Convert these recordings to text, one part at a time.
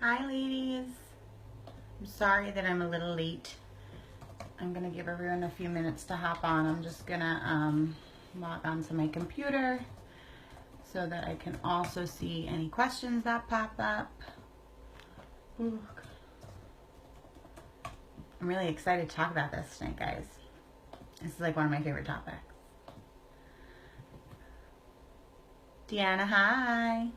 Hi, ladies. I'm sorry that I'm a little late. I'm gonna give everyone a few minutes to hop on. I'm just gonna log onto my computer so that I can also see any questions that pop up. Ooh. I'm really excited to talk about this tonight, guys. This is like one of my favorite topics. Deanna, hi.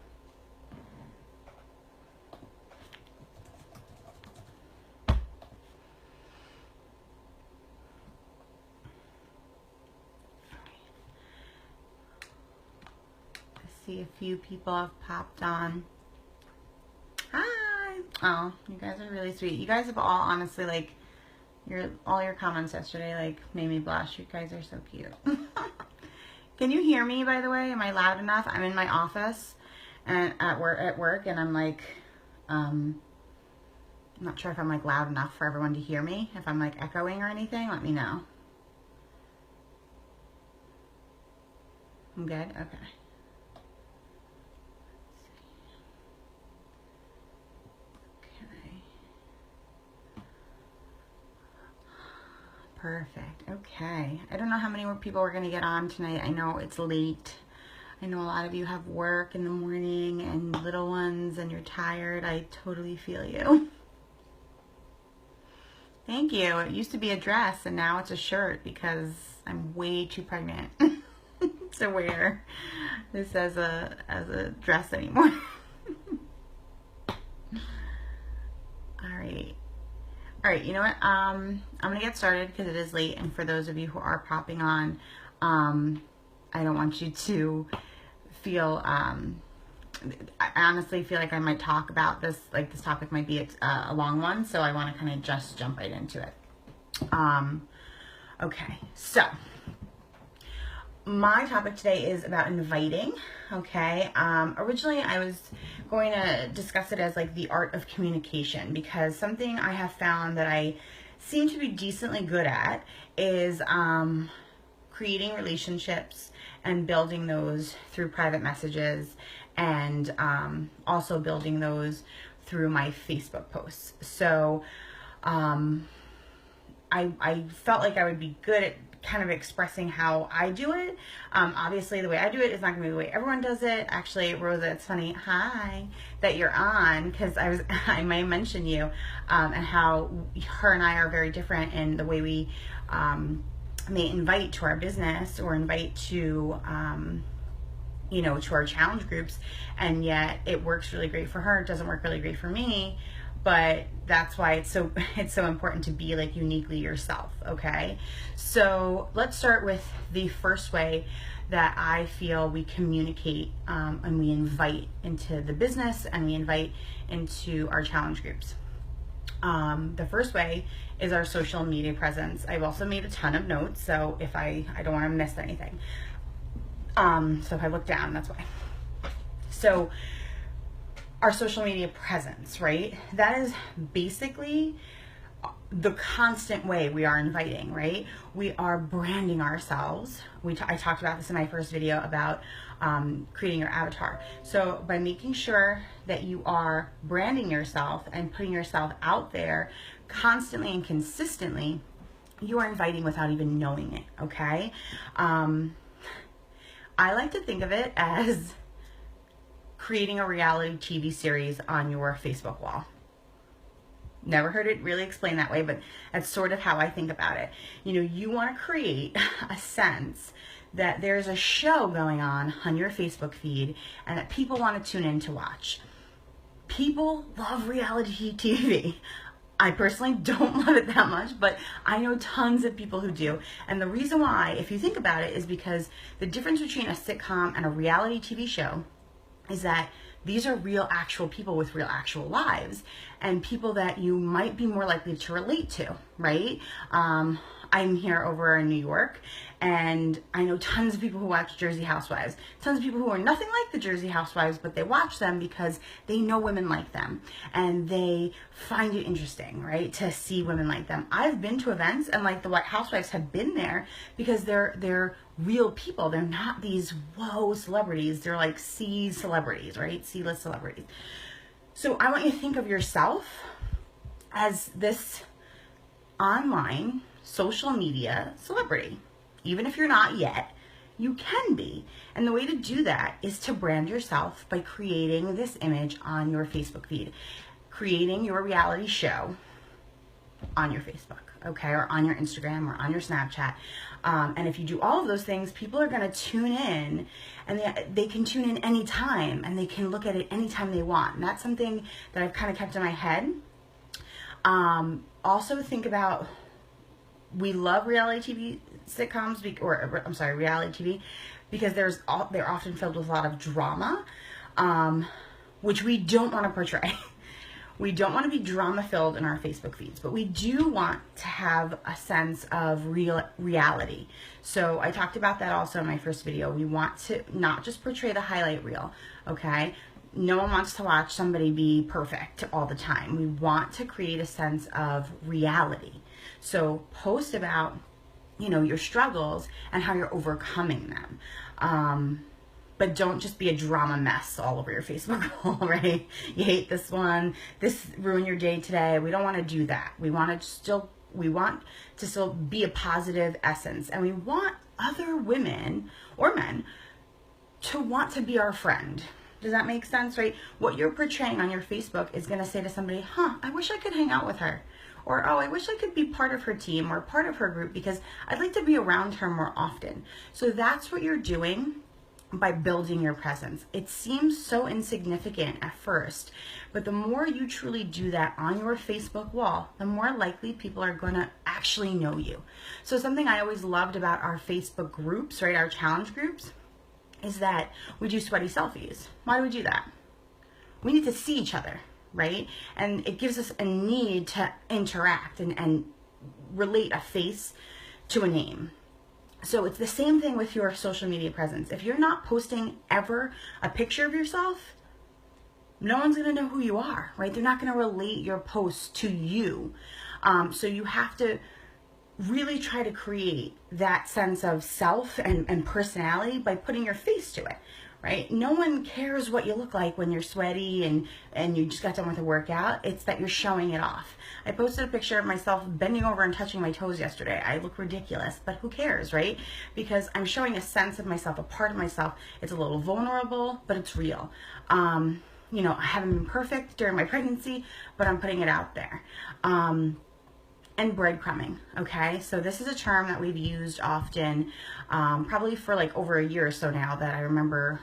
I see a few people have popped on. Hi. Oh, you guys are really sweet. You guys have all honestly, like, all your comments yesterday, like, made me blush. You guys are so cute. Can you hear me, by the way? Am I loud enough? I'm in my office and at work, and I'm like, I'm not sure if I'm like loud enough for everyone to hear me. If I'm like echoing or anything, let me know. I'm good? Okay. Perfect. Okay. I don't know how many more people we're going to get on tonight. I know it's late. I know a lot of you have work in the morning and little ones and you're tired. I totally feel you. Thank you. It used to be a dress and now it's a shirt because I'm way too pregnant to wear this as a dress anymore. All right, you know what? I'm going to get started because it is late, and for those of you who are popping on, I don't want you to feel, I honestly feel like I might talk about this, like this topic might be a long one, so I want to kind of just jump right into it. Okay, so my topic today is about inviting, okay? Originally, I was going to discuss it as like the art of communication because something I have found that I seem to be decently good at is creating relationships and building those through private messages and also building those through my Facebook posts. So I felt like I would be good at kind of expressing how I do it. Obviously, the way I do it is not going to be the way everyone does it. Actually, Rosa, it's funny, hi, that you're on, because I might mention you and how her and I are very different in the way we may invite to our business or invite to to our challenge groups, and yet it works really great for her. It doesn't work really great for me. But that's why it's so important to be like uniquely yourself, okay? So let's start with the first way that I feel we communicate and we invite into the business and we invite into our challenge groups. The first way is our social media presence. I've also made a ton of notes, so if I don't want to miss anything. So if I look down, that's why. So our social media presence, right? That is basically the constant way we are inviting, right? We are branding ourselves. I talked about this in my first video about creating your avatar. So by making sure that you are branding yourself and putting yourself out there constantly and consistently, you are inviting without even knowing it, okay? I like to think of it as creating a reality TV series on your Facebook wall. Never heard it really explained that way, but that's sort of how I think about it. You know, you want to create a sense that there's a show going on your Facebook feed and that people want to tune in to watch. People love reality TV. I personally don't love it that much, but I know tons of people who do. And the reason why, if you think about it, is because the difference between a sitcom and a reality TV show is that these are real actual people with real actual lives and people that you might be more likely to relate to, right? I'm here over in New York and I know tons of people who watch Jersey Housewives, tons of people who are nothing like the Jersey Housewives, but they watch them because they know women like them and they find it interesting, right, to see women like them. I've been to events and like the White Housewives have been there because they're real people. They're not these whoa celebrities. They're like C celebrities, right? C-list celebrities. So I want you to think of yourself as this online social media celebrity. Even if you're not yet, you can be. And the way to do that is to brand yourself by creating this image on your Facebook feed, creating your reality show on your Facebook, okay, or on your Instagram or on your Snapchat. And if you do all of those things, people are going to tune in, and they can tune in anytime, and they can look at it anytime they want. And that's something that I've kind of kept in my head. Also think about, we love reality TV sitcoms, reality TV, because they're often filled with a lot of drama, which we don't want to portray. We don't want to be drama filled in our Facebook feeds, but we do want to have a sense of reality. So I talked about that also in my first video. We want to not just portray the highlight reel, okay? No one wants to watch somebody be perfect all the time. We want to create a sense of reality. So post about, your struggles and how you're overcoming them. But don't just be a drama mess all over your Facebook wall, right? You hate this one, this ruined your day today. We don't want to do that. We want to still be a positive essence, and we want other women or men to want to be our friend. Does that make sense, right? What you're portraying on your Facebook is going to say to somebody, I wish I could hang out with her. Or, I wish I could be part of her team or part of her group because I'd like to be around her more often. So that's what you're doing by building your presence. It seems so insignificant at first, but the more you truly do that on your Facebook wall, the more likely people are going to actually know you. So something I always loved about our Facebook groups, right, our challenge groups, is that we do sweaty selfies. Why do we do that? We need to see each other, right? And it gives us a need to interact and relate a face to a name. So it's the same thing with your social media presence. If you're not posting ever a picture of yourself, no one's going to know who you are, right? They're not going to relate your posts to you. So you have to really try to create that sense of self and personality by putting your face to it, right? No one cares what you look like when you're sweaty and you just got done with a workout. It's that you're showing it off. I posted a picture of myself bending over and touching my toes yesterday. I look ridiculous, but who cares, right? Because I'm showing a sense of myself, a part of myself. It's a little vulnerable, but it's real. I haven't been perfect during my pregnancy, but I'm putting it out there. And breadcrumbing, okay? So this is a term that we've used often, probably for like over a year or so now, that I remember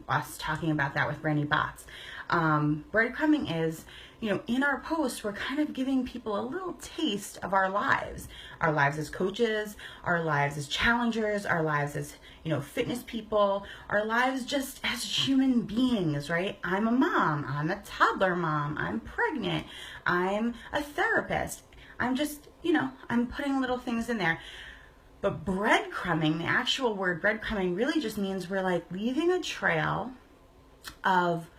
us talking about that with Brandy Bots. Breadcrumbing is, in our posts, we're kind of giving people a little taste of our lives as coaches, our lives as challengers, our lives as, fitness people, our lives just as human beings, right? I'm a mom, I'm a toddler mom, I'm pregnant, I'm a therapist. I'm just, I'm putting little things in there. But breadcrumbing, the actual word breadcrumbing, really just means we're like leaving a trail of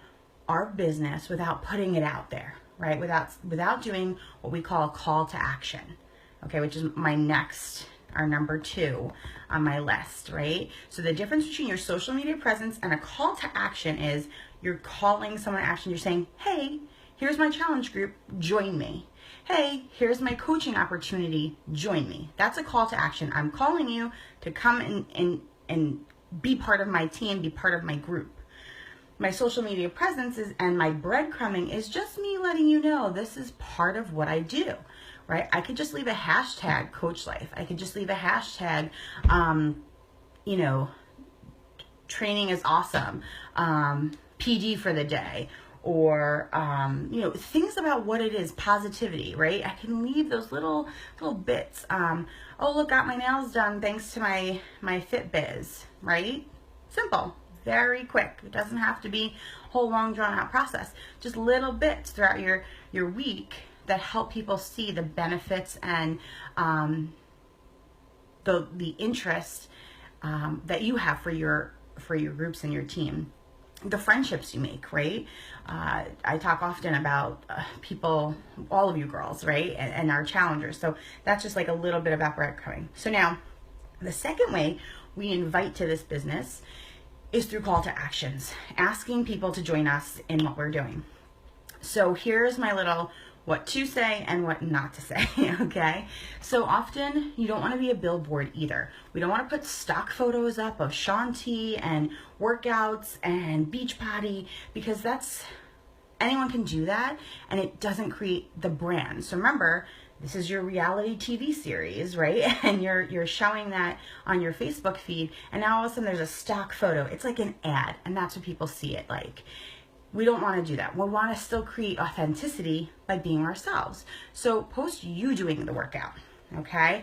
our business without putting it out there, right? Without doing what we call a call to action, okay, which is our number 2 on my list, right? So the difference between your social media presence and a call to action is you're calling someone to action. You're saying, hey, here's my challenge group, join me. Hey, here's my coaching opportunity, join me. That's a call to action. I'm calling you to come and be part of my team, be part of my group. My social media presence and my breadcrumbing is just me letting you know this is part of what I do, right? I could just leave a hashtag Coach Life. I could just leave a hashtag, training is awesome, PD for the day, or things about what it is, positivity, right? I can leave those little bits. Oh, look, got my nails done thanks to my Fitbiz, right? Simple, very quick. It doesn't have to be a whole long drawn out process. Just little bits throughout your week that help people see the benefits and the interest that you have for your groups and your team. The friendships you make, right? I talk often about people, all of you girls, right? And our challengers. So that's just like a little bit about breadcrumbing. So now, the second way we invite to this business is through call to actions, asking people to join us in what we're doing. So here's my little what to say and what not to say, okay? So often you don't want to be a billboard either. We don't want to put stock photos up of Shaun T and workouts and Beachbody, because anyone can do that and it doesn't create the brand. So remember, this is your reality TV series, right? And you're showing that on your Facebook feed, and now all of a sudden there's a stock photo. It's like an ad, and that's what people see it like. We don't want to do that. We want to still create authenticity by being ourselves. So post you doing the workout, okay?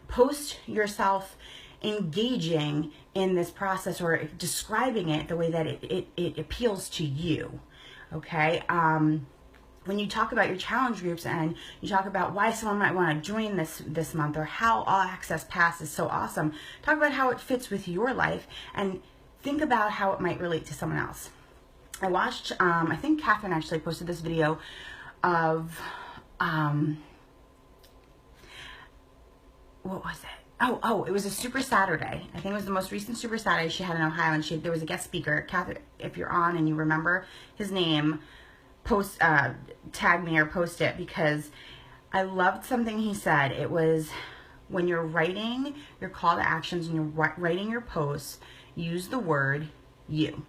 Post yourself engaging in this process or describing it the way that it appeals to you, okay? When you talk about your challenge groups and you talk about why someone might want to join this month, or how All Access Pass is so awesome, talk about how it fits with your life and think about how it might relate to someone else. I watched, I think Catherine actually posted this video of, what was it? Oh, it was a Super Saturday. I think it was the most recent Super Saturday she had in Ohio, and there was a guest speaker. Catherine, if you're on and you remember his name, tag me or post it, because I loved something he said. It was, when you're writing your call to actions and you're writing your posts, use the word you.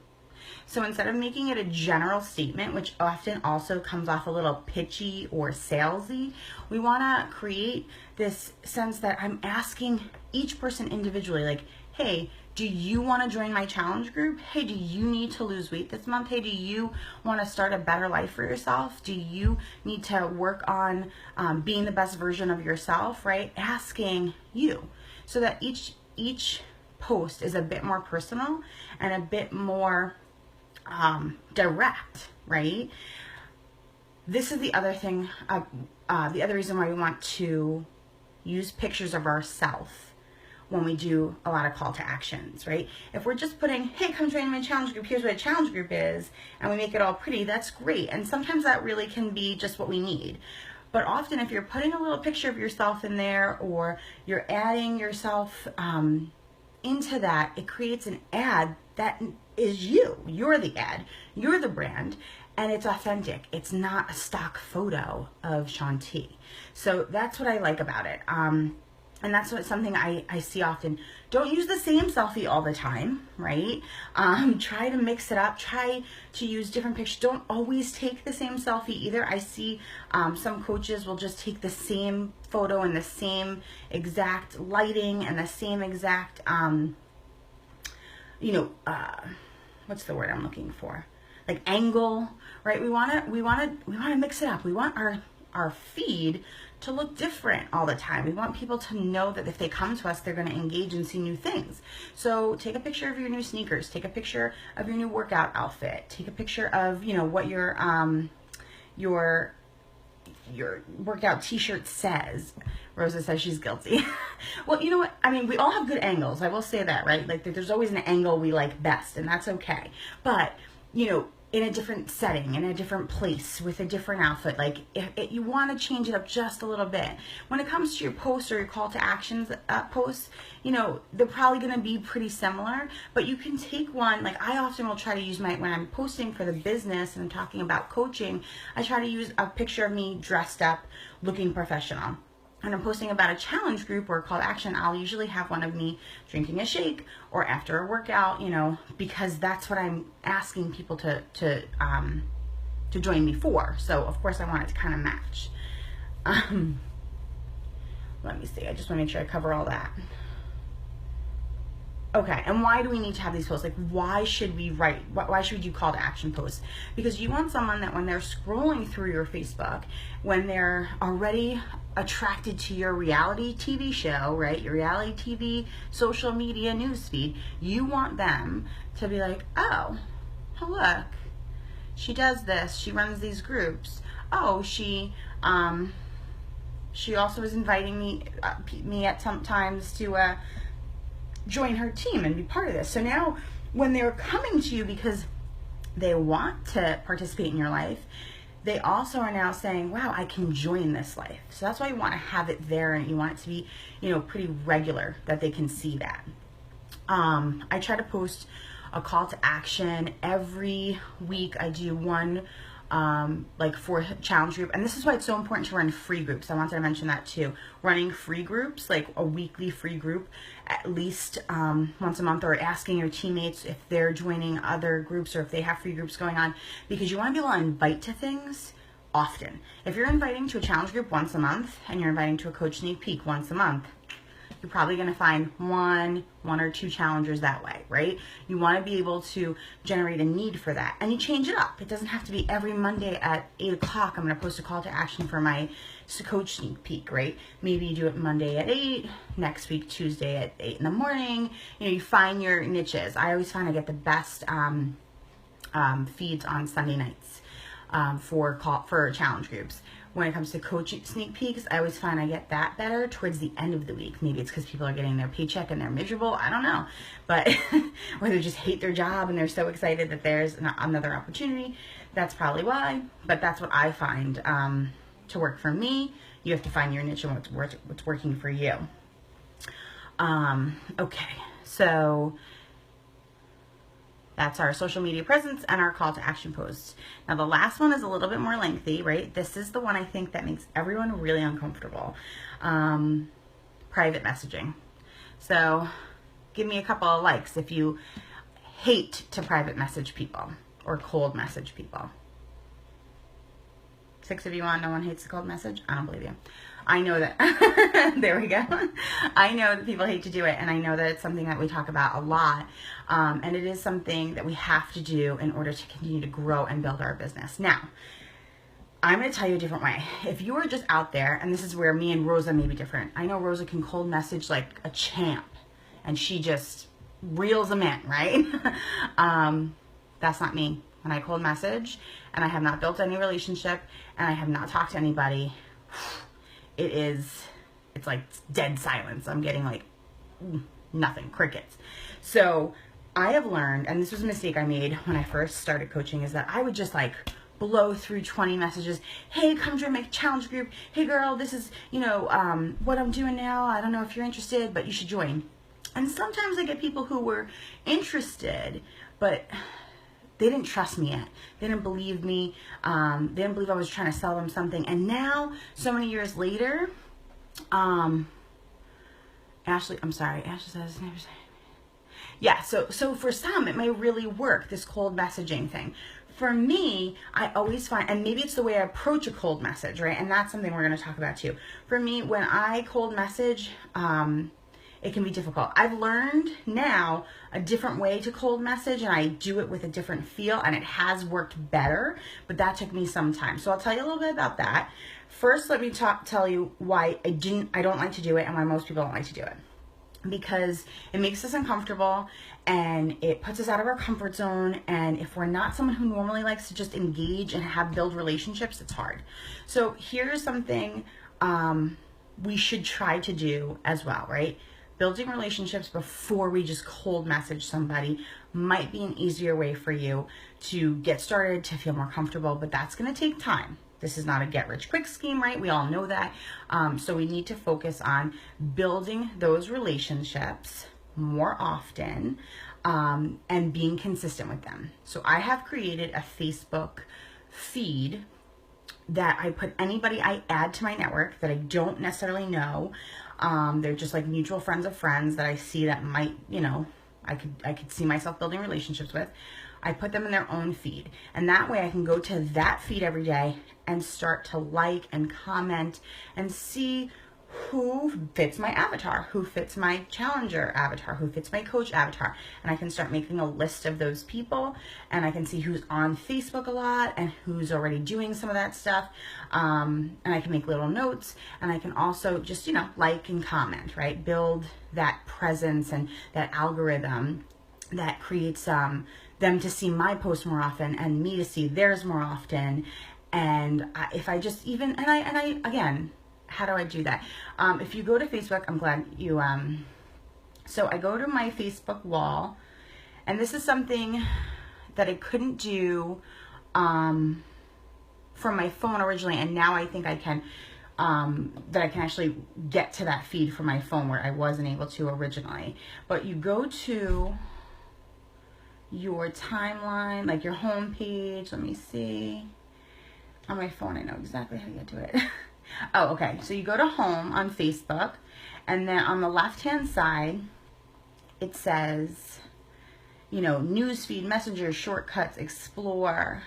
So instead of making it a general statement, which often also comes off a little pitchy or salesy, we want to create this sense that I'm asking each person individually, like, hey, do you want to join my challenge group? Hey, do you need to lose weight this month? Hey, do you want to start a better life for yourself? Do you need to work on being the best version of yourself, right? Asking you, so that each post is a bit more personal and a bit more direct, right? This is the other thing, the other reason why we want to use pictures of ourselves when we do a lot of call to actions, right? If we're just putting, hey, come join my challenge group, here's what a challenge group is, and we make it all pretty, that's great. And sometimes that really can be just what we need. But often if you're putting a little picture of yourself in there, or you're adding yourself into that, it creates an ad that is you. You're the ad, you're the brand, and it's authentic. It's not a stock photo of Shaun T. So that's what I like about it. And that's something I see often. Don't use the same selfie all the time, right? Try to mix it up. Try to use different pictures. Don't always take the same selfie either. I see some coaches will just take the same photo and the same exact lighting and the same exact, what's the word I'm looking for? Like angle, right? We want to mix it up. We want our feed to look different all the time. We want people to know that if they come to us, they're going to engage and see new things. So take a picture of your new sneakers, take a picture of your new workout outfit, take a picture of, what your workout t-shirt says. Rosa says she's guilty. Well, you know what? I mean, we all have good angles. I will say that, right? Like there's always an angle we like best, and that's okay. But, in a different setting, in a different place, with a different outfit. Like if you want to change it up just a little bit. When it comes to your posts or your call to actions posts, they're probably going to be pretty similar, but you can take one. Like I often will try to use when I'm posting for the business and I'm talking about coaching, I try to use a picture of me dressed up, looking professional. And I'm posting about a challenge group or a call to action, I'll usually have one of me drinking a shake or after a workout, because that's what I'm asking people to join me for. So of course I want it to kind of match. Let me see. I just want to make sure I cover all that. Okay, and why do we need to have these posts? Like, why should we why should we do call to action posts? Because you want someone that when they're scrolling through your Facebook, when they're already attracted to your reality TV show, right? Your reality TV social media newsfeed, you want them to be like, oh, look, she does this, she runs these groups. Oh, she also is inviting me at some times to join her team and be part of this. So now when they're coming to you because they want to participate in your life, they also are now saying, wow, I can join this life. So that's why you want to have it there, and you want it to be, pretty regular, that they can see that. I try to post a call to action. Every week I do one like for challenge group, and this is why it's so important to run free groups. I wanted to mention that too. Running free groups, like a weekly free group at least once a month, or asking your teammates if they're joining other groups or if they have free groups going on, because you want to be able to invite to things often. If you're inviting to a challenge group once a month and you're inviting to a coach sneak peek once a month, you're probably going to find one or two challengers that way, right? You want to be able to generate a need for that, and you change it up. It doesn't have to be every Monday at 8 o'clock. I'm going to post a call to action for my coach sneak peek, right? Maybe you do it Monday at 8, next week Tuesday at 8 in the morning. You know, you find your niches. I always find I get the best feeds on Sunday nights for challenge groups. When it comes to coach sneak peeks, I always find I get that better towards the end of the week. Maybe it's because people are getting their paycheck and they're miserable. I don't know. But, or they just hate their job and they're so excited that there's another opportunity. That's probably why. But that's what I find to work for me. You have to find your niche and what's working for you. Okay, so that's our social media presence and our call to action posts. Now the last one is a little bit more lengthy, right? This is the one I think that makes everyone really uncomfortable. Private messaging. So give me a couple of likes if you hate to private message people or cold message people. 6 of you on no one hates the cold message? I don't believe you. I know that, there we go. I know that people hate to do it, and I know that it's something that we talk about a lot, and it is something that we have to do in order to continue to grow and build our business. Now, I'm going to tell you a different way. If you are just out there, and this is where me and Rosa may be different. I know Rosa can cold message like a champ, and she just reels them in, right? That's not me. When I cold message, and I have not built any relationship, and I have not talked to anybody, it's like dead silence. I'm getting like nothing, crickets. So I have learned, and this was a mistake I made when I first started coaching, is that I would just like blow through 20 messages. Hey, come join my challenge group. Hey girl, this is, you know, what I'm doing now. I don't know if you're interested, but you should join. And sometimes I get people who were interested, but they didn't trust me yet. They didn't believe me. They didn't believe I was trying to sell them something. And now, so many years later, Ashley says, yeah, so for some, it may really work, this cold messaging thing. For me, I always find, and maybe it's the way I approach a cold message, right? And that's something we're going to talk about too. For me, when I cold message, it can be difficult. I've learned now a different way to cold message, and I do it with a different feel, and it has worked better, but that took me some time. So I'll tell you a little bit about that. First, let me tell you why I don't like to do it and why most people don't like to do it. Because it makes us uncomfortable and it puts us out of our comfort zone, and if we're not someone who normally likes to just engage and build relationships, it's hard. So here's something we should try to do as well, right? Building relationships before we just cold message somebody might be an easier way for you to get started, to feel more comfortable, but that's going to take time. This is not a get-rich-quick scheme, right? We all know that. So we need to focus on building those relationships more often and being consistent with them. So I have created a Facebook feed that I put anybody I add to my network that I don't necessarily know. They're just like mutual friends of friends that I see that might, you know, I could see myself building relationships with. I put them in their own feed, and that way I can go to that feed every day and start to like and comment and see who fits my avatar, who fits my challenger avatar, who fits my coach avatar. And I can start making a list of those people, and I can see who's on Facebook a lot and who's already doing some of that stuff. And I can make little notes, and I can also just, you know, like and comment, right? Build that presence and that algorithm that creates them to see my posts more often and me to see theirs more often. And if I just even, and I again, how do I do that? If you go to Facebook, I'm glad you, so I go to my Facebook wall, and this is something that I couldn't do from my phone originally, and now I think I can, that I can actually get to that feed from my phone where I wasn't able to originally. But you go to your timeline, like your home page. Let me see. On my phone, I know exactly how to get to it. Oh, okay. So you go to home on Facebook, and then on the left-hand side, it says, you know, newsfeed, messenger, shortcuts, explore,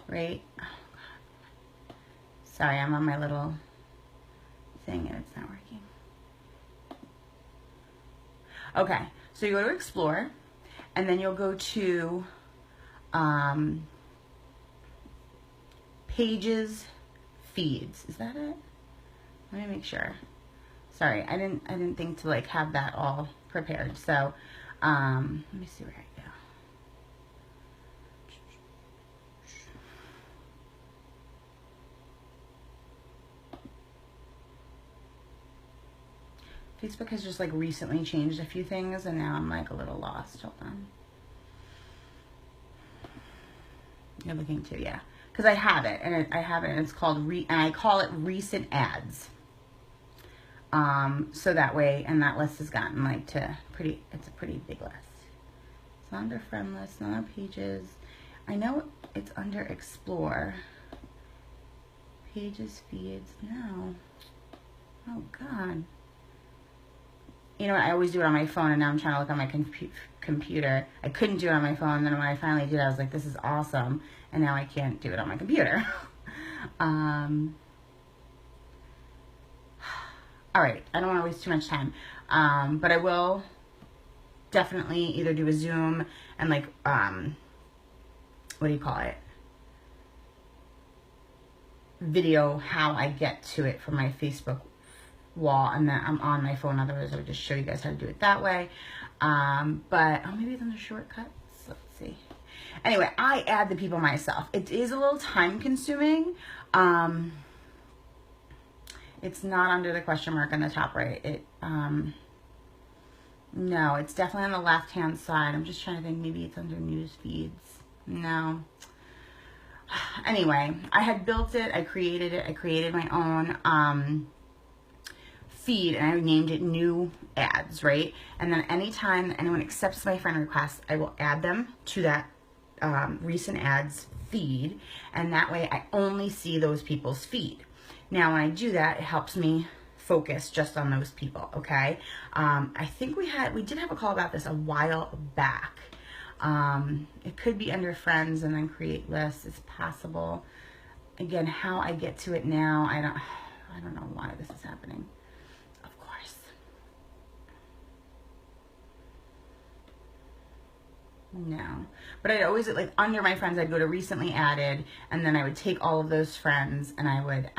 right? Oh, God. Sorry, I'm on my little thing and it's not working. Okay, so you go to explore, and then you'll go to pages, feeds. Is that it? Let me make sure. Sorry, I didn't think to like have that all prepared. So let me see where I go. Facebook has just like recently changed a few things, and now I'm like a little lost. Hold on. You're looking too, yeah. Because I have it, and I have it, and it's called and I call it recent ads. So that way, and that list has gotten like to it's a pretty big list. It's not under friend list, not on pages. I know it's under explore. Pages, feeds, no. Oh God. You know what, I always do it on my phone, and now I'm trying to look on my computer. I couldn't do it on my phone, and then when I finally did, I was like, this is awesome, and now I can't do it on my computer. All right, I don't want to waste too much time, but I will definitely either do a Zoom and like, what do you call it? Video how I get to it from my Facebook wall, and then I'm on my phone. Otherwise, I would just show you guys how to do it that way. But maybe it's under shortcuts. Let's see. Anyway, I add the people myself. It is a little time consuming. It's not under the question mark on the top right. No, it's definitely on the left hand side. I'm just trying to think. Maybe it's under news feeds. No. Anyway, I had built it. I created it. I created my own feed, and I named it new ads, right? And then anytime anyone accepts my friend request, I will add them to that recent ads feed, and that way I only see those people's feed. Now when I do that, it helps me focus just on those people, okay? I think we did have a call about this a while back. It could be under friends and then create lists. It's possible. Again, how I get to it now, I don't know why this is happening. Of course. No. But I'd always, like, under my friends, I'd go to recently added, and then I would take all of those friends and I would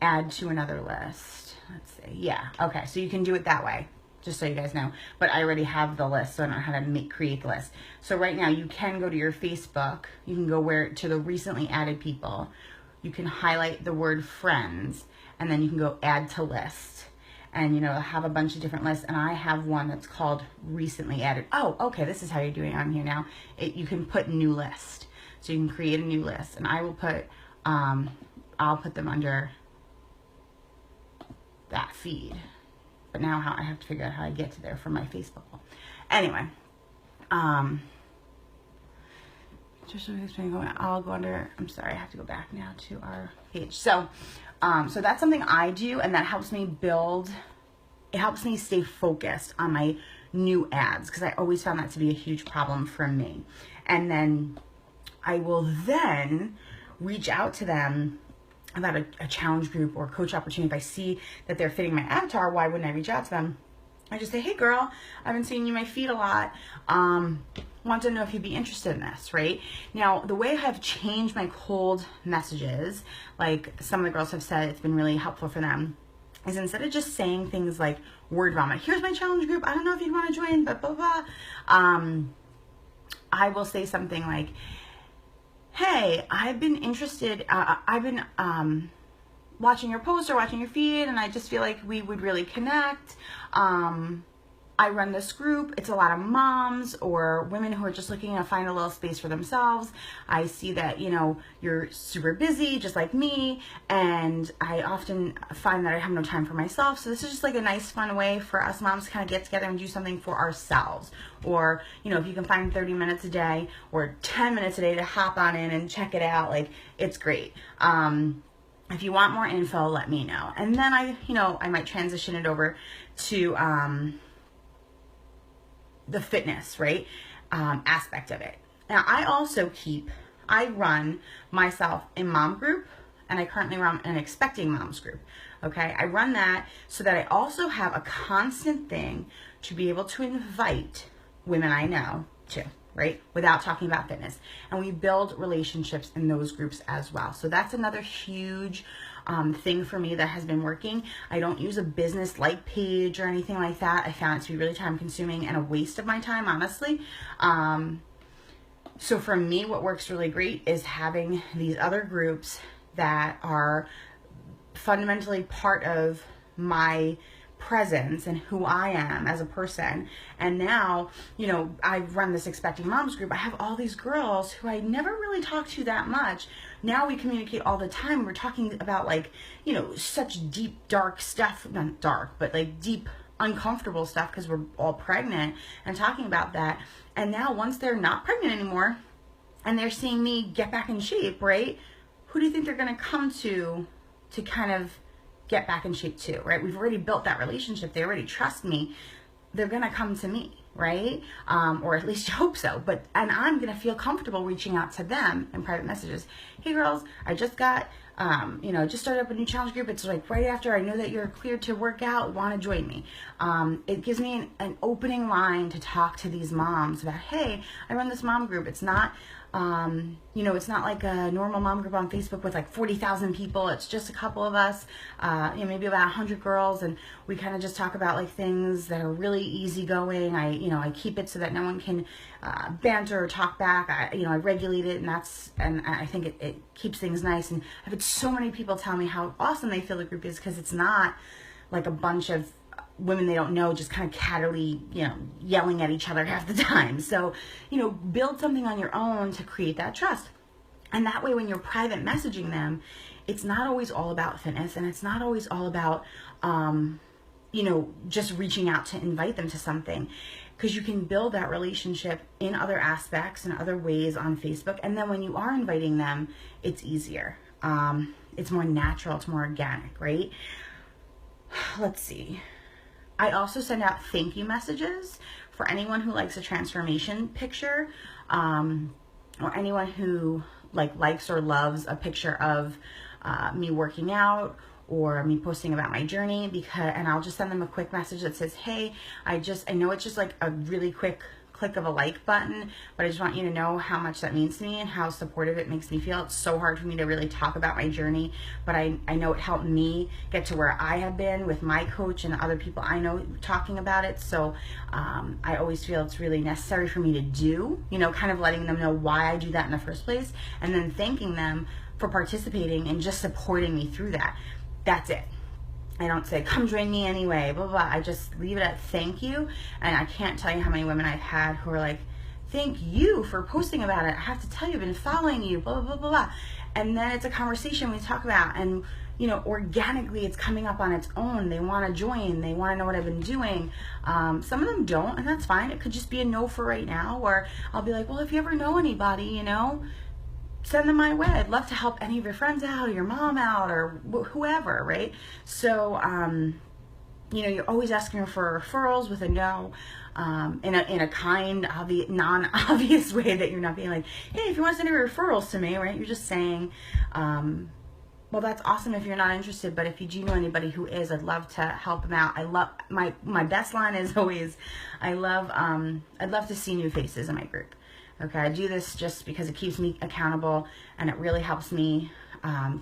add to another list. Let's see. Yeah. Okay. So you can do it that way, just so you guys know. But I already have the list, so I don't know how to create the list. So right now you can go to your Facebook. You can go to the recently added people. You can highlight the word friends, and then you can go add to list. And, you know, I'll have a bunch of different lists, and I have one that's called recently added. Oh, okay, this is how you're doing it on here now. You can put new list. So you can create a new list, and I will put, I'll put them under that feed. But now I have to figure out how I get to there from my Facebook wall. Anyway, just so I'll go under, I'm sorry, I have to go back now to our page. So, so that's something I do, and that helps me it helps me stay focused on my new ads, because I always found that to be a huge problem for me. And then I will then reach out to them about a challenge group or coach opportunity. If I see that they're fitting my avatar, why wouldn't I reach out to them? I just say, hey girl, I've been seeing you in my feed a lot. Want to know if you'd be interested in this, right? Now, the way I've changed my cold messages, like some of the girls have said it's been really helpful for them, is instead of just saying things like word vomit, here's my challenge group, I don't know if you'd want to join, blah, blah, blah. I will say something like, hey, I've been interested, I've been watching your post or watching your feed, and I just feel like we would really connect. I run this group. It's a lot of moms or women who are just looking to find a little space for themselves. I see that, you know, you're super busy, just like me, and I often find that I have no time for myself. So this is just like a nice, fun way for us moms to kind of get together and do something for ourselves. Or, you know, if you can find 30 minutes a day or 10 minutes a day to hop on in and check it out, like, it's great. If you want more info, let me know. And then I might transition it over to the fitness, right, aspect of it. Now, I run myself in mom group, and I currently run an expecting moms group, okay? I run that so that I also have a constant thing to be able to invite women I know to, right, without talking about fitness. And we build relationships in those groups as well. So that's another huge thing for me that has been working. I don't use a business like page or anything like that. I found it to be really time consuming and a waste of my time, honestly. So for me, what works really great is having these other groups that are fundamentally part of my presence and who I am as a person. And now, you know, I run this Expecting Moms group. I have all these girls who I never really talk to that much. Now we communicate all the time. We're talking about, like, you know, such deep, dark stuff, not dark, but like deep, uncomfortable stuff, because we're all pregnant and talking about that. And now once they're not pregnant anymore and they're seeing me get back in shape, right? Who do you think they're going to come to kind of get back in shape too, right? We've already built that relationship. They already trust me. They're going to come to me, right? Or at least you hope so. And I'm going to feel comfortable reaching out to them in private messages. Hey girls, I just got, just started up a new challenge group. It's like right after I know that you're cleared to work out, want to join me. It gives me an opening line to talk to these moms about, hey, I run this mom group. It's not, it's not like a normal mom group on Facebook with like 40,000 people. It's just a couple of us, maybe about 100 girls, and we kind of just talk about like things that are really easygoing. I keep it so that no one can banter or talk back. I regulate it, and I think it keeps things nice. And I've had so many people tell me how awesome they feel the group is, because it's not like a bunch of women they don't know just kind of cattily, yelling at each other half the time. So, build something on your own to create that trust. And that way, when you're private messaging them, it's not always all about fitness, and it's not always all about, just reaching out to invite them to something, because you can build that relationship in other aspects and other ways on Facebook. And then when you are inviting them, it's easier. It's more natural. It's more organic, right? Let's see. I also send out thank you messages for anyone who likes a transformation picture, or anyone who likes or loves a picture of me working out or me posting about my journey, and I'll just send them a quick message that says, hey, I know it's just like a really quick click of a like button, but I just want you to know how much that means to me and how supportive it makes me feel. It's so hard for me to really talk about my journey, but I know it helped me get to where I have been with my coach and other people I know talking about it. So I always feel it's really necessary for me to do, kind of letting them know why I do that in the first place, and then thanking them for participating and just supporting me through that. That's it. I don't say, come join me anyway, blah, blah, blah. I just leave it at thank you. And I can't tell you how many women I've had who are like, thank you for posting about it. I have to tell you, I've been following you, blah, blah, blah, blah. And then it's a conversation we talk about, and, organically it's coming up on its own. They want to join. They want to know what I've been doing. Some of them don't, and that's fine. It could just be a no for right now, or I'll be like, well, if you ever know anybody, send them my way. I'd love to help any of your friends out, or your mom out, or whoever, right? So, you're always asking for referrals with a no, in a kind, non-obvious way, that you're not being like, hey, if you want to send any referrals to me, right? You're just saying, well, that's awesome if you're not interested, but if you do know anybody who is, I'd love to help them out. I love, my best line is always, I'd love to see new faces in my group. Okay, I do this just because it keeps me accountable, and it really helps me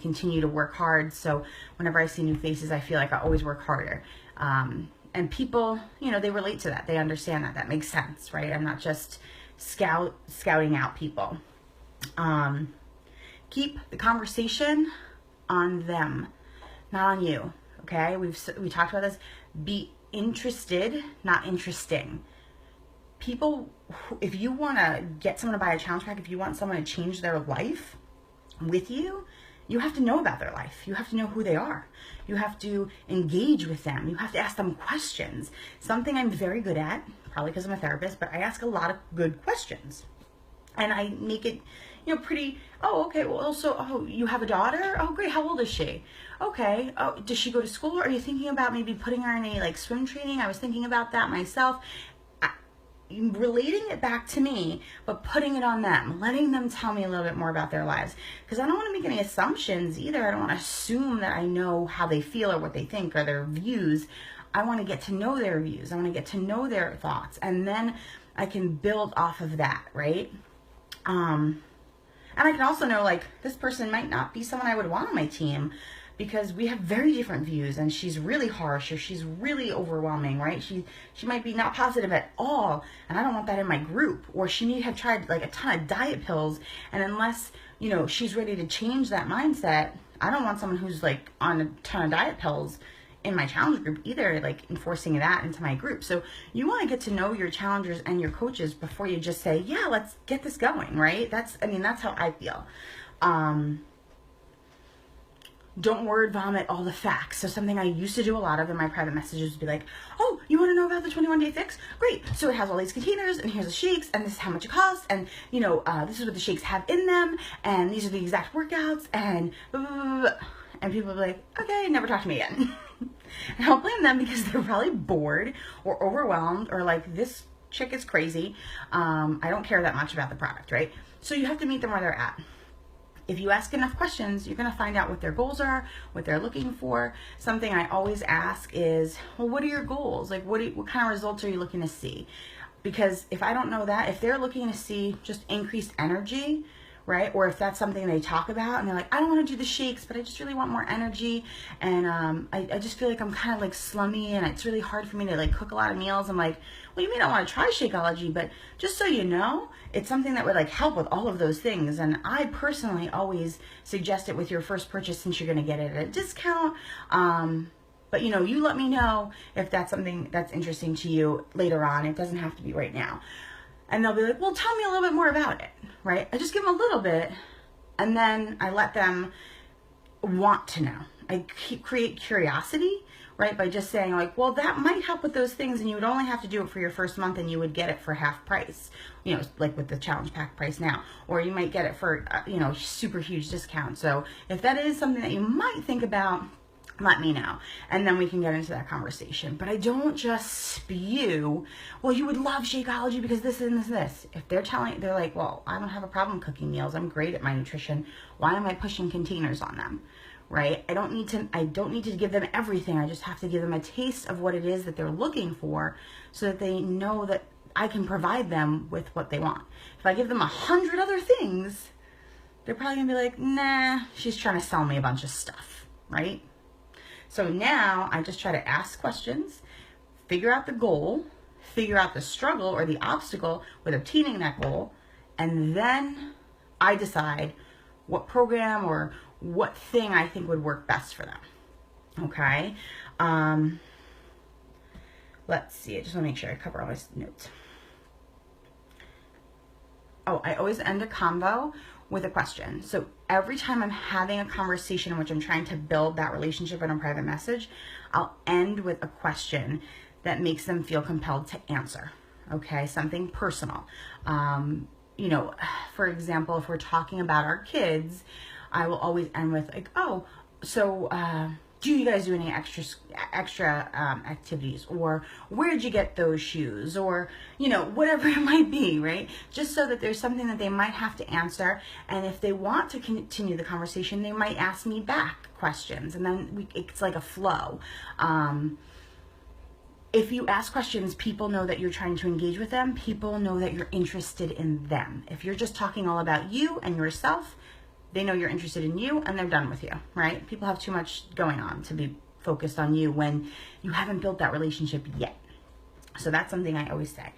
continue to work hard. So whenever I see new faces, I feel like I always work harder. And people, they relate to that. They understand that. That makes sense, right? I'm not just scouting out people. Keep the conversation on them, not on you. Okay, we talked about this. interested, not interesting. People, if you want to get someone to buy a challenge pack, if you want someone to change their life with you, you have to know about their life. You have to know who they are. You have to engage with them. You have to ask them questions. Something I'm very good at, probably because I'm a therapist, but I ask a lot of good questions. And I make it, pretty, oh, okay, well, so, oh, you have a daughter? Oh, great, how old is she? Okay, oh, does she go to school? Are you thinking about maybe putting her in a, swim training? I was thinking about that myself. Relating it back to me, but putting it on them, letting them tell me a little bit more about their lives. Because I don't want to make any assumptions either. I don't want to assume that I know how they feel or what they think or their views. I want to get to know their views. I want to get to know their thoughts. And then I can build off of that, right? And I can also know, this person might not be someone I would want on my team, because we have very different views, and she's really harsh or she's really overwhelming, right? She might be not positive at all, and I don't want that in my group. Or she may have tried a ton of diet pills, and unless, she's ready to change that mindset, I don't want someone who's on a ton of diet pills in my challenge group either, enforcing that into my group. So you want to get to know your challengers and your coaches before you just say, yeah, let's get this going, right? That's how I feel. Don't word vomit all the facts. So something I used to do a lot of in my private messages would be like, oh, you want to know about the 21-day fix? Great. So it has all these containers, and here's the shakes, and this is how much it costs, and, this is what the shakes have in them, and these are the exact workouts, and blah, blah, blah, blah. And people will be like, okay, never talk to me again. And I'll blame them because they're probably bored or overwhelmed or this chick is crazy. I don't care that much about the product, right? So you have to meet them where they're at. If you ask enough questions, you're going to find out what their goals are, what they're looking for. Something I always ask is, well, what are your goals? What kind of results are you looking to see? Because if I don't know that, if they're looking to see just increased energy, right? Or if that's something they talk about and they're like, I don't want to do the shakes, but I just really want more energy. And I just feel like I'm kind of slummy, and it's really hard for me to cook a lot of meals. I'm like, well, you may not want to try Shakeology, but just so you know, it's something that would help with all of those things. And I personally always suggest it with your first purchase, since you're going to get it at a discount. But you let me know if that's something that's interesting to you later on. It doesn't have to be right now. And they'll be like, well, tell me a little bit more about it, right? I just give them a little bit, and then I let them want to know. I create curiosity, right? By just saying well, that might help with those things, and you would only have to do it for your first month, and you would get it for half price, with the challenge pack price now. Or you might get it for, super huge discount. So if that is something that you might think about, let me know, and then we can get into that conversation. But I don't just spew, well, you would love Shakeology because this and this and this. If they're like, well, I don't have a problem cooking meals. I'm great at my nutrition. Why am I pushing containers on them, right? I don't need to give them everything. I just have to give them a taste of what it is that they're looking for, so that they know that I can provide them with what they want. If I give them 100 other things, they're probably gonna be like, nah, she's trying to sell me a bunch of stuff, right? So now I just try to ask questions, figure out the goal, figure out the struggle or the obstacle with obtaining that goal, and then I decide what program or what thing I think would work best for them. Okay? Let's see. I just want to make sure I cover all my notes. Oh, I always end a convo with a question. So every time I'm having a conversation in which I'm trying to build that relationship in a private message, I'll end with a question that makes them feel compelled to answer. Okay, something personal. For example, if we're talking about our kids, I will always end with oh, so do you guys do any extra activities, or where did you get those shoes, or whatever it might be, right? Just so that there's something that they might have to answer, and if they want to continue the conversation, they might ask me back questions, and then it's like a flow. If you ask questions, people know that you're trying to engage with them. People know that you're interested in them. If you're just talking all about you and yourself, they know you're interested in you, and they're done with you, right? People have too much going on to be focused on you when you haven't built that relationship yet. So that's something I always say.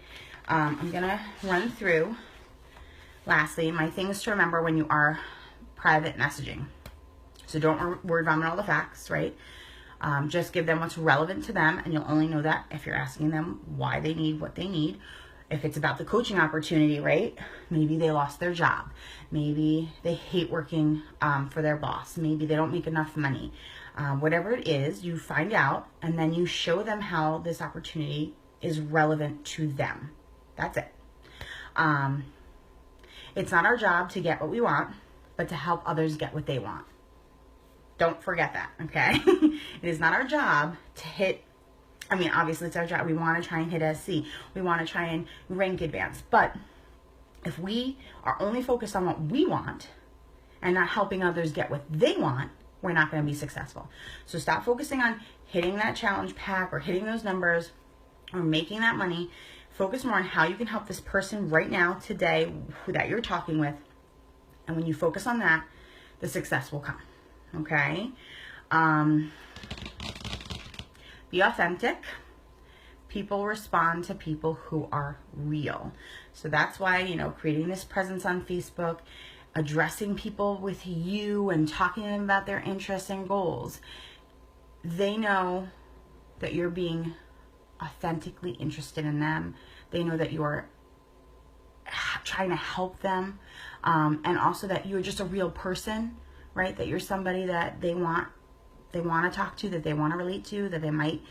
I'm going to run through, lastly, my things to remember when you are private messaging. So don't word vomit all the facts, right? Just give them what's relevant to them, and you'll only know that if you're asking them why they need what they need. If it's about the coaching opportunity, right? Maybe they lost their job. Maybe they hate working for their boss. Maybe they don't make enough money. Whatever it is, you find out, and then you show them how this opportunity is relevant to them. That's it. It's not our job to get what we want, but to help others get what they want. Don't forget that, okay? It is not our job to hit, obviously it's our job. We want to try and hit SC. We want to try and rank advance. But if we are only focused on what we want and not helping others get what they want, we're not going to be successful. So stop focusing on hitting that challenge pack or hitting those numbers or making that money. Focus more on how you can help this person right now, today, who that you're talking with. And when you focus on that, the success will come. Okay? Be authentic. People respond to people who are real. So that's why, creating this presence on Facebook, addressing people with you and talking to them about their interests and goals. They know that you're being authentically interested in them. They know that you're trying to help them, and also that you're just a real person, right? That you're somebody that they want to talk to, that they want to relate to, that they might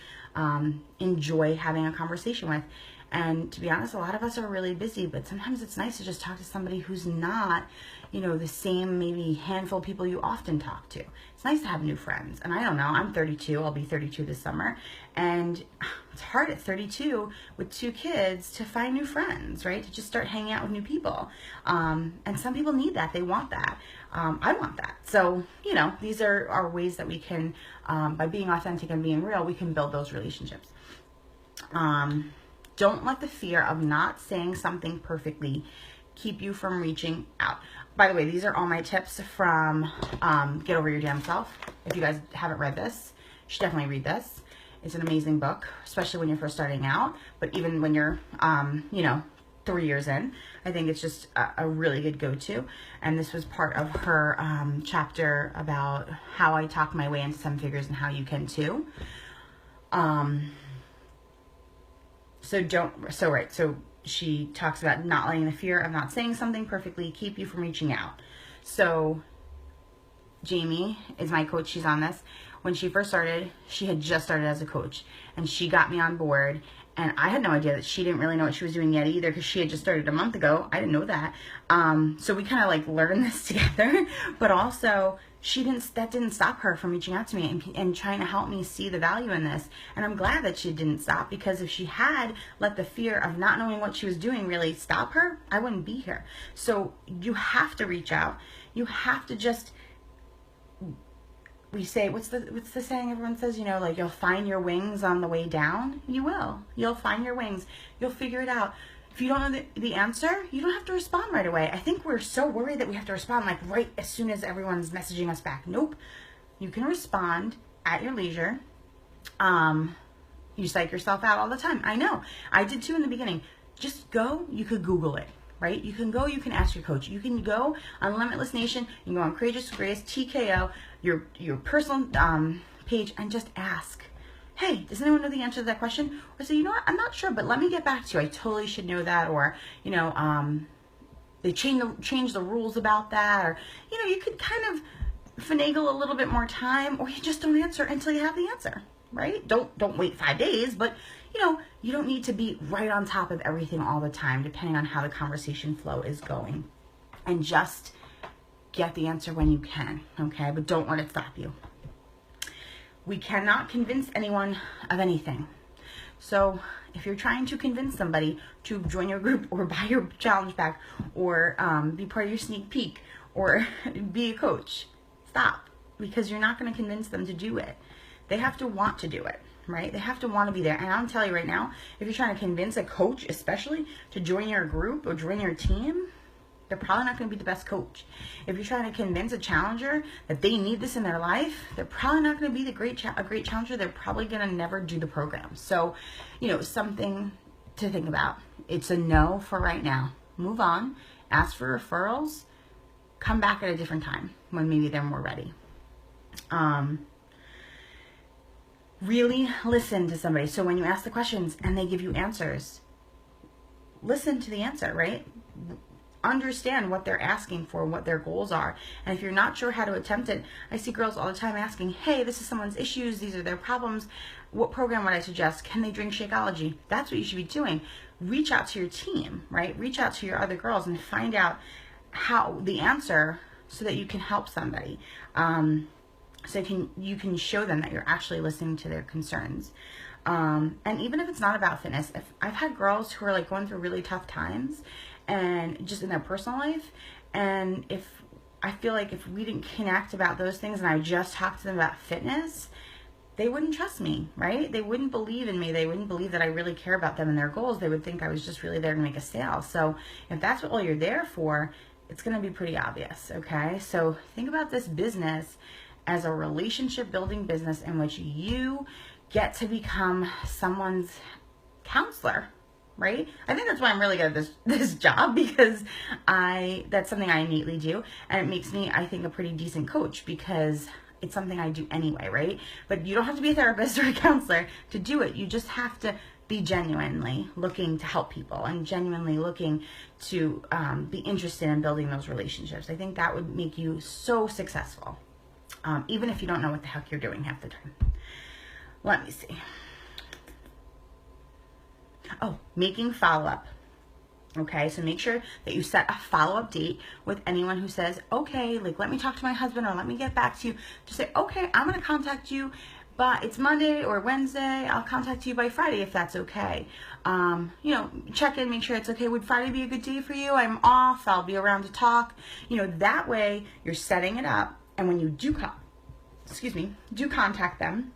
enjoy having a conversation with. And to be honest, a lot of us are really busy, but sometimes it's nice to just talk to somebody who's not, the same maybe handful of people you often talk to. It's nice to have new friends. And I don't know, I'm 32, I'll be 32 this summer. And it's hard at 32 with 2 kids to find new friends, right? To just start hanging out with new people. And some people need that, they want that. I want that. So, these are ways that we can, by being authentic and being real, we can build those relationships. Don't let the fear of not saying something perfectly keep you from reaching out. By the way, these are all my tips from Get Over Your Damn Self. If you guys haven't read this, you should definitely read this. It's an amazing book, especially when you're first starting out. But even when you're, 3 years in, I think it's just a really good go-to. And this was part of her chapter about how I talk my way into 7 figures and how you can too. So she talks about not letting the fear of not saying something perfectly keep you from reaching out. So Jamie is my coach. She's on this. When she first started, she had just started as a coach, and she got me on board. And I had no idea that she didn't really know what she was doing yet either, because she had just started a month ago. I didn't know that. So we kind of learned this together. But also, that didn't stop her from reaching out to me and trying to help me see the value in this. And I'm glad that she didn't stop, because if she had let the fear of not knowing what she was doing really stop her, I wouldn't be here. So you have to reach out. You have to just... We say, what's the saying everyone says, you'll find your wings on the way down? You will. You'll find your wings. You'll figure it out. If you don't know the answer, you don't have to respond right away. I think we're so worried that we have to respond right as soon as everyone's messaging us back. Nope. You can respond at your leisure. You psych yourself out all the time. I know. I did too in the beginning. Just go. You could Google it. Right? You can go, you can ask your coach. You can go on Limitless Nation, you can go on Courageous Grace, TKO, your personal page, and just ask, hey, does anyone know the answer to that question? Or say, I'm not sure, but let me get back to you. I totally should know that. Or, they change the rules about that. Or, you could kind of finagle a little bit more time, or you just don't answer until you have the answer, right? Don't wait 5 days, but you don't need to be right on top of everything all the time, depending on how the conversation flow is going. And just get the answer when you can, okay? But don't let it stop you. We cannot convince anyone of anything. So if you're trying to convince somebody to join your group or buy your challenge pack or be part of your sneak peek or be a coach, stop, because you're not going to convince them to do it. They have to want to do it. Right? They have to want to be there. And I'm telling you right now, if you're trying to convince a coach, especially, to join your group or join your team, they're probably not going to be the best coach. If you're trying to convince a challenger that they need this in their life, they're probably not going to be a great challenger. They're probably going to never do the program. So, something to think about. It's a no for right now. Move on. Ask for referrals. Come back at a different time when maybe they're more ready. Really listen to somebody. So when you ask the questions and they give you answers, listen to the answer, right? Understand what they're asking for, what their goals are. And if you're not sure how to attempt it, I see girls all the time asking, hey, this is someone's issues, these are their problems, what program would I suggest? Can they drink Shakeology? That's what you should be doing. Reach out to your team, right? Reach out to your other girls and find out how the answer so that you can help somebody. So you can show them that you're actually listening to their concerns. And even if it's not about fitness, if I've had girls who are like going through really tough times and just in their personal life, and if I feel like if we didn't connect about those things and I just talked to them about fitness, they wouldn't trust me, right? They wouldn't believe in me. They wouldn't believe that I really care about them and their goals. They would think I was just really there to make a sale. So if that's what all you're there for, it's going to be pretty obvious, okay? So think about this business as a relationship building business in which you get to become someone's counselor, right? I think that's why I'm really good at this job, because that's something I innately do, and it makes me, I think, a pretty decent coach because it's something I do anyway, right? But you don't have to be a therapist or a counselor to do it. You just have to be genuinely looking to help people and genuinely looking to be interested in building those relationships. I think that would make you so successful, even if you don't know what the heck you're doing half the time. Let me see. Oh, making follow-up. Okay, so make sure that you set a follow-up date with anyone who says, okay, like, let me talk to my husband or let me get back to you. Just say, okay, I'm going to contact you, but it's Monday or Wednesday. I'll contact you by Friday if that's okay. Check in, make sure it's okay. Would Friday be a good day for you? I'm off. I'll be around to talk. That way you're setting it up. And when you do contact them,